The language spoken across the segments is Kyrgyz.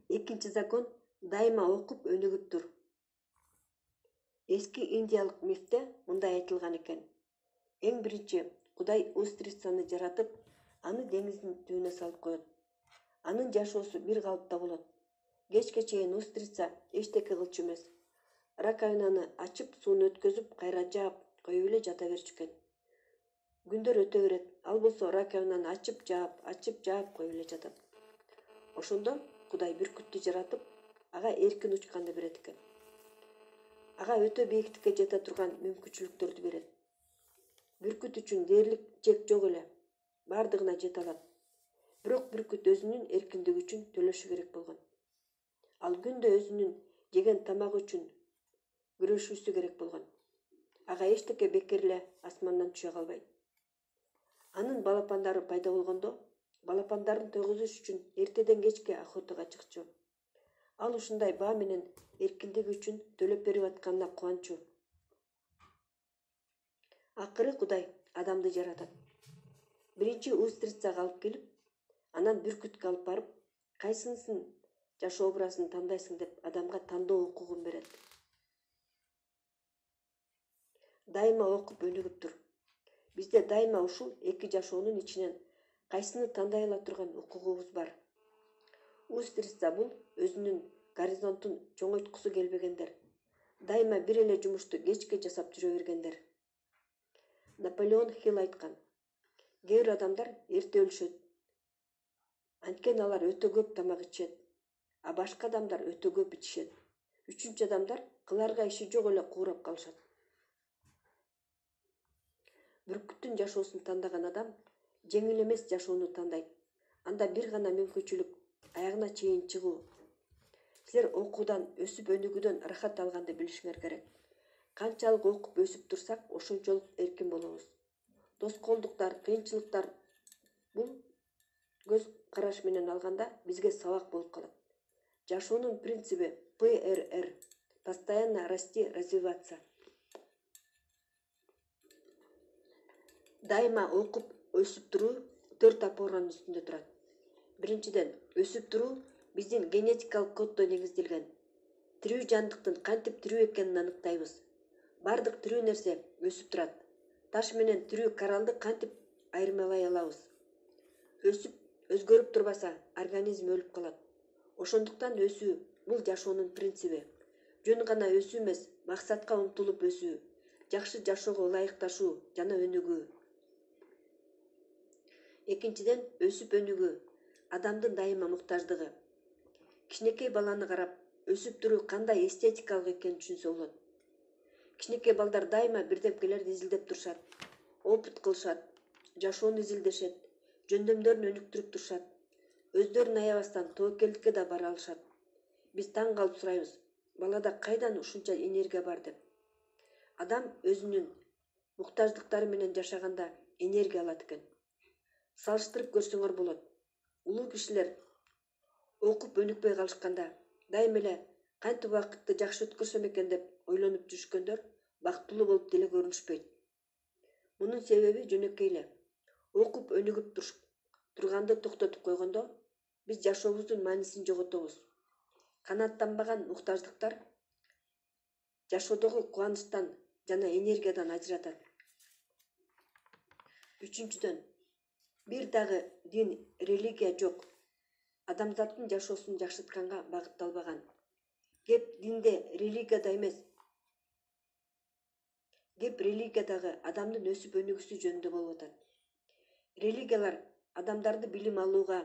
Экинчи закон дайыма окуп өнүгүп тур. Эски индиялык мифте мындай айтылган экен. Эң биринчи Кудай устрицаны жаратып, аны деңиздин түбүнө салып коет. Анын жашоосу бир калыпта болот. Кечке чейин устрица эчтеке кылчу эмес. Раковинаны ачып, сууну өткөзүп, кайра жаап коюп эле жата берчү экен. Күндөр өтө берет. Ал болсо раковинаны ачып, жаап коюп эле жатат. Ошондо Кудай бүркүттү жаратып, ага эркин учканды берет экен. Ага өтө бийиктикке жете турган мүмкүнчүлүктөрдү берет. Бүркүт үчүн дээрлик чек жок эле. Бардыгына жете алат. Бирок бүркүт өзүнүн эркиндиги үчүн төлөшү керек болгон. Ал күндө өзүнүн жеген тамагы үчүн күрөшүүсү керек болгон. Ага эчтеке бекер эле асмандан түшө калбайт. Анын балапандары пайда болгондо, балапандарын тойгузуш үчүн эртеден кечке охотага чыкчу. Ал ушундай баа менен эркиндиги үчүн төлөп берип атканына кубанчу. Акыры Кудай адамды жаратат. Биринчи устрицага алып келип, анан бүркүткө алып барып, кайсынысын жашоо образын тандайсың деп адамга тандоо укугун берет. Дайыма окуп өнүгүп тур. Бизде дайыма ушул эки жашоонун ичинен кайсыны тандай ала турган укугубуз бар. Устрица бул өзүнүн горизонтун чоңойткусу келбегендер. Дайыма бир эле жумушту кечке жасап жүрө бергендер. Наполеон Хилл айткан: кээ бир адамдар эрте өлүшөт. Анткени алар өтө көп тамак ичет, а башка адамдар өтө көп ичишет. Үчүнчү адамдар кыларга иши жок эле куурап калышат. Бүркүттүн жашоосун тандаган адам жеңил эмес жашоону тандайт. Анда бир гана мүмкүнчүлүк аягына чейин чыгуу. Силер окуудан, өсүп өнүгүүдөн рахат алганды билишиңер керек. Канчалык окуп өсүп турсак, ошончолук эркин болобуз. Тоскоолдуктар, кыйынчылыктар бул көз караш менен алганда бизге сабак болуп калат. Жашоонун принциби ПРР – постоянно расти, развиваться. Дайыма окуп өсүп туруу 4 опоранын үстүндө турат. Биринчиден, өсүп туруу биздин генетикалык коддо негизделген. Тирүү жандыктын кантип тирүү экенин аныктайбыз. Бардык тирүү нерсе өсүп турат. Таш менен тирүү коралды кантип айырмалай алабыз? Өсүп өзгөрүп турбаса, организм өлүп калат. Ошондуктан өсүү бул жашоонун принциби. Жөн гана өсүү эмес, максатка умтулуп өсүү, жакшы жашоого ылайыкташуу жана өнүгүү. Экинчиден, өсүп өнүгүү адамдын дайыма муктаждыгы. Кичинекей баланы карап, өсүп туруу кандай эстетикалык экенин түшүнсө болот. Кичинекей балдар дайыма бирдемкелерди изилдеп турушат, опыт кылышат, жашоону изилдешет, жөндөмдөрүн өнүктүрүп турушат. Өздөрүн аябастан тобокелдикке да бара алышат. Биз таң калып сурайбыз: балада кайдан ушунча энергия бар деп. Адам өзүнүн муктаждыктары менен жашаганда энергия алат экен. Салыштырып көрсөңөр болот. Улуу кишилер окуп өнүкпөй калышканда, дайыма эле кантип убакытты жакшы өткөрсөм экен деп ойлонуп жүрүшкөндөр бактылуу болуп деле көрүнүшпөйт. Мунун себеби жөнөкөй эле. Окуп өнүгүп турганды токтотуп койгондо, биз жашообуздун маанисин жоготобуз. Канааттанбаган муктаждыктар жашоодогу кубанычтан жана энергиядан ажыратат. Үчүнчүдөн, бир дагы дин, религия жок. Адамзаттын жашоосун жакшыртканга багытталбаган. Кеп динде, религияда эмес. Кеп религиядагы адамдын өсүп өнүгүүсү жөнүндө болуп атат. Религиялар адамдарды билим алууга,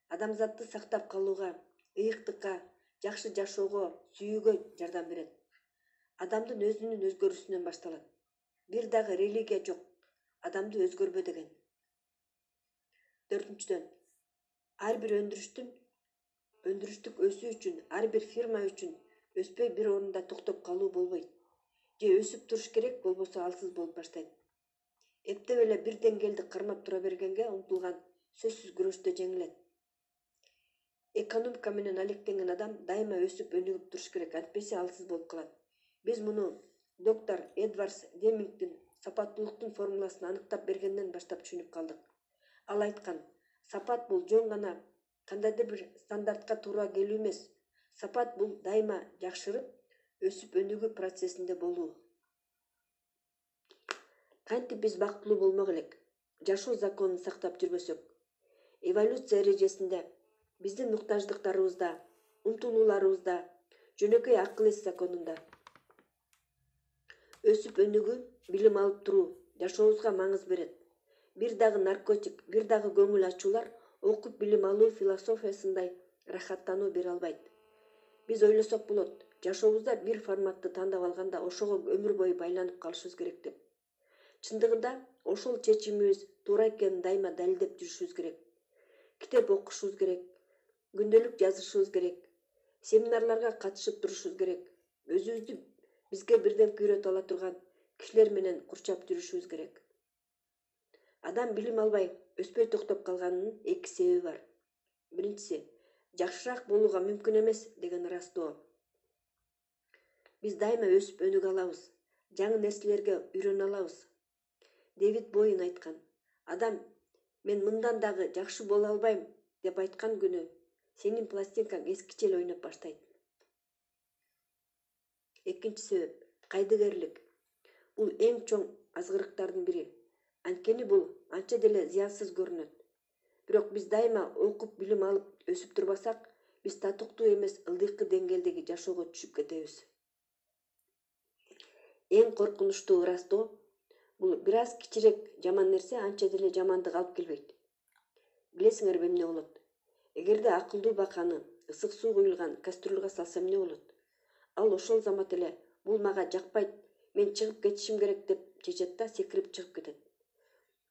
адамзатты сактап калууга, ыйыктыкка, жакшы жашоого, сүйүүгө жардам берет. Адамдын өзүнүн өзгөрүүсүнөн башталат. Бир дагы религия жок, адамды өзгөрбө деген. Төртүнчүдөн, ар бир өндүрүштүк өсүү үчүн, ар бир фирма үчүн өспөй бир орунда токтоп калуу болбойт. Же өсүп туруш керек, болбосо алсыз болуп баштайт. Эптеп эле бир деңгээлди кармап тура бергенге умтулган сөзсүз күрөштө жеңилет. Экономика менен алектенген адам дайыма өсүп өнүгүп туруш керек, антпесе алсыз болуп калат. Биз муну доктор Эдвардс Демингдин сапаттуулуктун формуласын аныктап бергенден баштап түшүнүп калдык. Ал айткан: сапат бул жөн гана кандайдыр бир стандартка туура келүү эмес. Сапат бул дайыма жакшырып, өсүп өнүгүү процессинде болуу. Кантип биз бактылуу болмок элек, жашоо законун сактап жүрбөсөк, эволюция эрежесинде, биздин муктаждыктарыбызда, умтулууларыбызда, жөнөкөй акыл эс законунда өсүп өнүгүү, билим алып туруу жашообузга маңыз берет. Бир дагы наркотик, бир дагы көңүл ачуулар окуп билим алуу философиясындай рахаттануу бере албайт. Биз ойлосок болот, жашообузда бир форматты тандап алганда ошого өмүр бою байланып калышыбыз керек деп. Чындыгында ошол чечимибиз туура экенин дайыма далилдеп жүрүшүбүз керек. Китеп окушубуз керек, күндөлүк жазышыбыз керек, семинарларга катышып турушубуз керек, өзүбүздү бизге бирден үйрөтө ала турган кишилер менен курчап жүрүшүбүз керек. Адам билим албай өспөй токтоп калганынын эки себеби бар. Биринчиси, жакшыраак болууга мүмкүн эмес деген ырастоо. Биз дайыма өсүп өнүгө алабыз, жаңы нерселерге үйрөнө алабыз. Дэвид Боуэн айткан, адам мен мындан дагы жакшы боло албайм деп айткан күнү сенин пластинкаң эскиче эле ойноп баштайт. Экинчи себеп, кайдыгерлик. Бул эң чоң азгырыктардын бири. Анткени бул анча деле зыянсыз көрүнөт. Бирок биз дайыма окуп билим алып өсүп турбасак, биз татыктуу эмес ылдыйкы деңгээлдеги жашоого түшүп кетебиз. Эң коркунучтуу ырастоо бул бир аз кичирээк жаман нерсе анча деле жамандык алып келбейт. Билесиңерби эмне болот? Эгерде акылдуу баканы ысык суу куюлган кастрюльга салсам эмне болот? Ал ошол замат эле бул мага жакпайт, мен чыгып кетишим керек деп чечет да секирип чыгып кетет.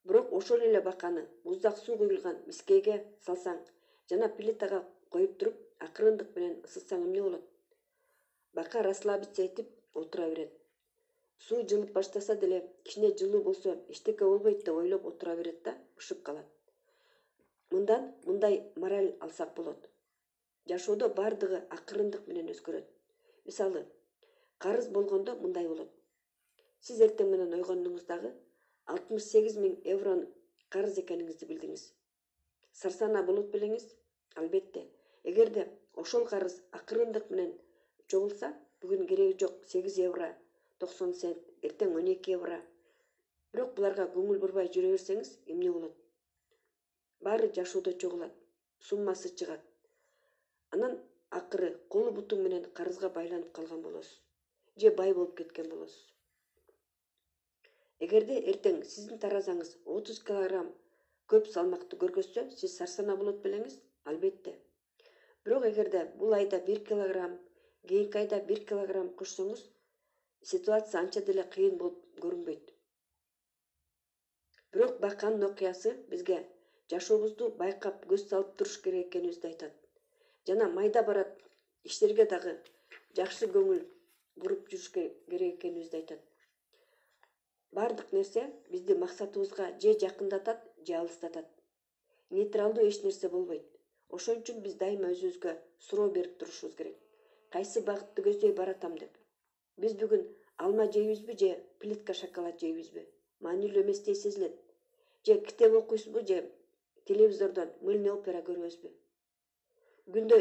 Бирок ошол эле баканы буздак суу куюлган мискеге салсаң жана плитага коюп туруп, акырындык менен ысытсаң эмне болот? Бака расслабиться этип отура берет. Суу жылып баштаса деле кичине жылуу болсо эчтеке болбойт деп ойлоп отура берет да бышып калат. Мындан мындай мораль алсак болот. Жашоодо бардыгы акырындык менен өзгөрөт. Мисалы, карыз болгондо мындай болот. Сиз эртең менен ойгондуңуздагы 68 000 евронун карыз экениңизди билдиңиз. Сарсанаа болот белеңиз? Албетте. Эгерде ошол карыз акырындык менен чогулса, бүгүн кереги жок 8 евро 90 цент, эртең 12 евро. Бирок буларга көңүл бурбай жүрө берсеңиз, эмне болот? Баары жашоодо чогулат, суммасы чыгат. Анан акыры колу бутуң менен карызга байланып калган болосуз. Же бай болуп кеткен болосуз. Эгерде эртең сиздин таразаңыз 30 килограмм көп салмакты көргөзсө, сиз сарсанаа болот белеңиз? Албетте. Бирок эгерде бул айда 1 килограмм, кийинки айда 1 килограмм кошсоңуз, ситуация анча деле кыйын болуп көрүнбөйт. Бирок баканын окуясы бизге жашообузду байкап көз салып туруш керек экенибизди айтат. Жана майда барат иштерге дагы жакшы көңүл буруп жүрүш керек экенибизди айтат. Бардык нерсе бизди максатыбызга же жакындатат, же алыстатат. Нейтралдуу эч нерсе болбойт. Ошон үчүн биз дайыма өзүбүзгө суроо берип турушубуз керек. Кайсы багытты көздөй баратам деп. Биз бүгүн алма жейбизби же плитка шоколад жейбизби? Маанилүү эместей сезилет. Же китеп окуйсузбу же телевизордон мыльный опера көрөбүзбү? Күндө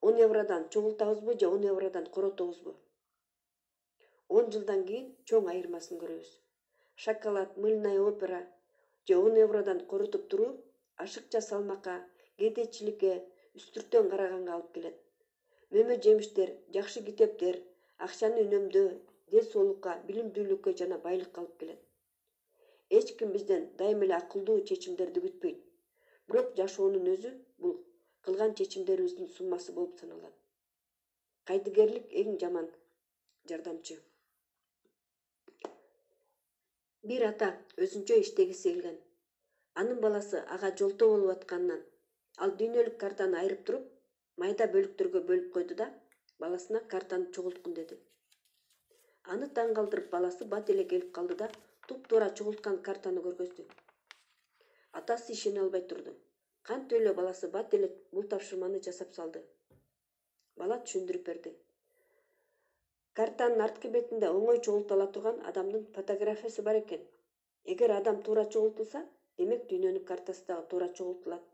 10 евродан чогултабызбы же 10 евродан коротобузбу? 10 жылдан кийин чоң айырмасын көрөбүз. Шоколад, мыльная опера же 10 евродан коротуп туруу ашыкча салмакка, кедейчиликке, үстүртөн караганга алып келет. Мөмө жемиштер, жакшы китептер, акчаны үнөмдөө, ден соолукка, билимдүүлүккө жана байлыкка алып келет. Эч ким бизден дайыма эле акылдуу чечимдерди күтпөйт. Бирок жашоонун өзү бул кылган чечимдерибиздин суммасы болуп саналат. Кайдыгерлик эң жаман жардамчы. Бир ата өзүнчө иштегиси келген. Анын баласы ага жолтоо болуп атканынан ал дүйнөлүк картаны айырып туруп, майда бөлүктөргө бөлүп койду да баласына картаны чогулткун деди. Аны таң калтырып баласы бат эле келип калды да туп-туура чогулткан картаны көргөздү. Атасы ишене албай турду. Кантип эле баласы бат эле бул тапшырманы жасап салды. Бала түшүндүрүп берди. Картанын арткы бетинде оңой чогултула турган адамдын фотографиясы бар экен. Эгер адам туура чогултулса, демек дүйнөнүн картасы дагы туура чогултулат.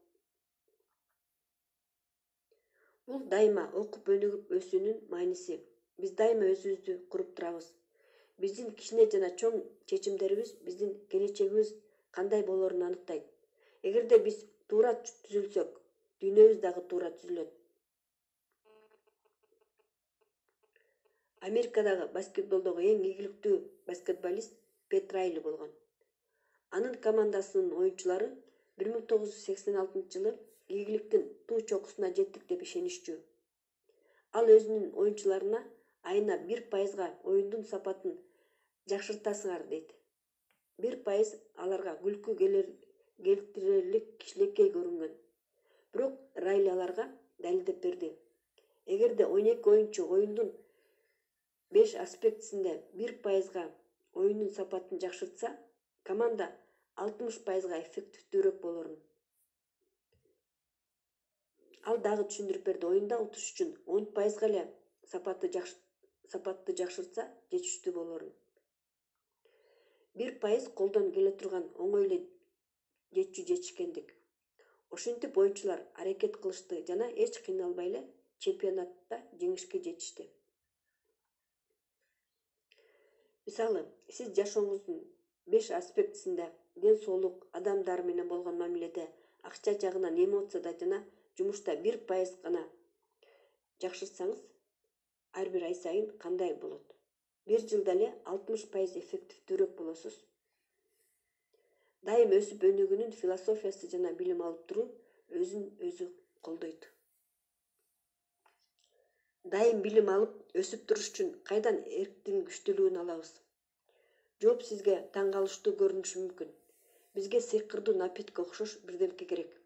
Бул дайыма окуп өнүгүп өсүүнүн мааниси. Биз дайыма өзүбүздү куруп турабыз. Биздин кичине жана чоң чечимдерибиз биздин келечегибиз кандай болоорун аныктайт. Эгерде биз туура түзүлсөк, дүйнөбүз дагы туура түзүлөт. Америкадагы баскетболдогу эң ийгиликтүү баскетболист Пэт Райли болгон. Анын командасынын оюнчулары 1986-жылы ийгиликтин туу чокусуна жеттик деп ишенишчү. Ал өзүнүн оюнчуларына айына 1%га оюндун сапатын жакшыртасыңар дейт. 1% аларга күлкү келтирерлик кичинекей көрүнгөн. Бирок Райли аларга далилдеп берди. Эгерде 12 оюнчу оюндун 5 аспектисинде 1%га оюндун сапатын жакшыртса, команда 60%га эффективдүүрөөк болорун. Ал дагы түшүндүрүп берди. Оюнда утуш үчүн 10%га эле сапатты жакшыртса, жетиштүү болорун. 1% колдон келе турган оңой эле жетишкендик. Ошентип оюнчулар аракет кылышты жана эч кыйналбай эле чемпионатта жеңишке жетишти. Мисалы, сиз жашооңуздун 5 аспектисинде ден соолук, адамдар менен болгон мамиледе, акча жагынан, эмоцияда жана жумушта 1% гана жакшыртсаңыз, ар бир ай сайын кандай болот? 1 жылда эле 60% эффективдүүрөөк болосуз. Дайым өсүп өнүгүүнүн философиясы жана билим алып туруу өзүн өзү колдойт. Дайым билим алып өсүп туруш үчүн кайдан эрктин күчтүүлүгүн алабыз? Жооп сизге таң калыштуу көрүнүшү мүмкүн. Бизге сыйкырдуу напитке окшош бирдемке керек.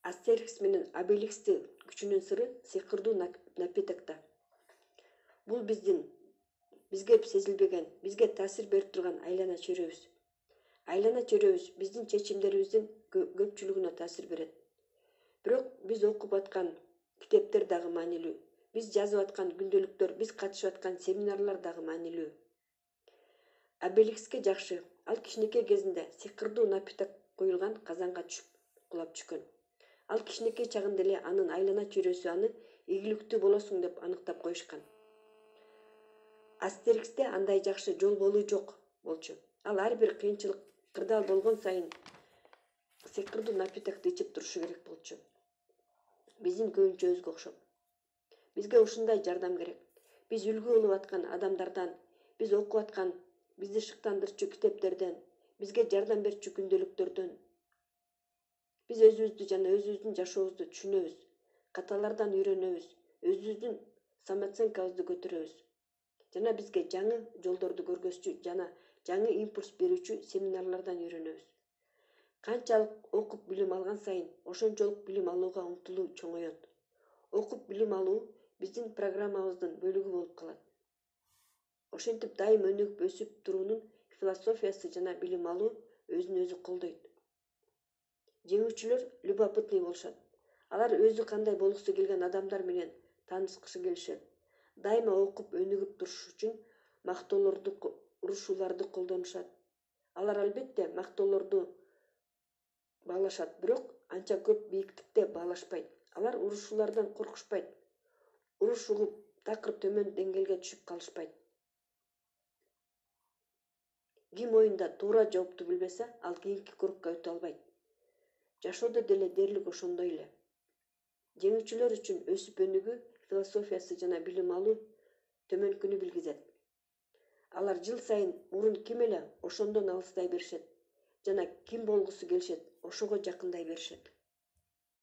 Астерикс менен Обеликсти күчүнүн сыры сыйкырдуу напитокто. Бул бизге сезилбеген, бизге таасир берип турган айлана чөйрөбүз. Айлана чөйрөбүз биздин чечимдерибиздин көпчүлүгүнө таасир берет. Бирок биз окуп аткан китептер дагы маанилүү. Биз жазып аткан күндөлүктөр, биз катышып аткан семинарлар дагы маанилүү. Обеликске жакшы. Ал кичинекей кезинде сыйкырдуу напиток куюлган казанга кулап түшкөн. Ал кичинекей чагында эле анын айлана чөйрөсү аны ийгиликтүү болосуң деп аныктап коюшкан. Астериксте андай жакшы жол болуу жок болчу. Ал ар бир кыйынчылык кырдаал болгон сайын сыйкырдуу напитокду ичип турушу керек болчу. Биздин көбүнчөбүзгө окшоп. Бизге ушундай жардам керек. Биз үлгү болуп аткан адамдардан, биз окуп аткан, бизди шыктандырчу китептерден, бизге жардам берчү күндөлүктөрдөн биз өзүбүздү жана өзүбүздүн жашообузду түшүнөбүз, каталардан үйрөнөбүз, өзүбүздүн самооценкабызды көтөрөбүз. Жана бизге жаңы жолдорду көргөзчү жана жаңы импульс берүүчү семинарлардан үйрөнөбүз. Канчалык окуп билим алган сайын, ошончолук билим алууга умтулуу чоңоет. Окуп билим алуу биздин программабыздын бөлүгү болуп калат. Ошентип дайым өнүгүп өсүп туруунун философиясы жана билим алуу өзүн өзү колдойт. Жеңүүчүлөр любопытный болушат. Алар өзү кандай болгусу келген адамдар менен таанышкысы келишет. Дайыма окуп өнүгүп туруш үчүн мактоолорду, урушууларды колдонушат. Алар албетте мактоолорду баалашат, бирок анча көп бийиктикте баалашпайт. Алар урушуулардан коркушпайт. Уруш угуп, такыр төмөн деңгээлге түшүп калышпайт. Ким оюнда туура жоопту билбесе, ал кийинки кругка өтө албайт. Жашоодо деле дээрлик ошондой эле. Жеңүүчүлөр үчүн өсүп өнүгүү философиясы жана билим алуу төмөнкүнү билгизет. Алар жыл сайын мурун ким эле ошондон алыстай беришет жана ким болгусу келишет, ошого жакындай беришет.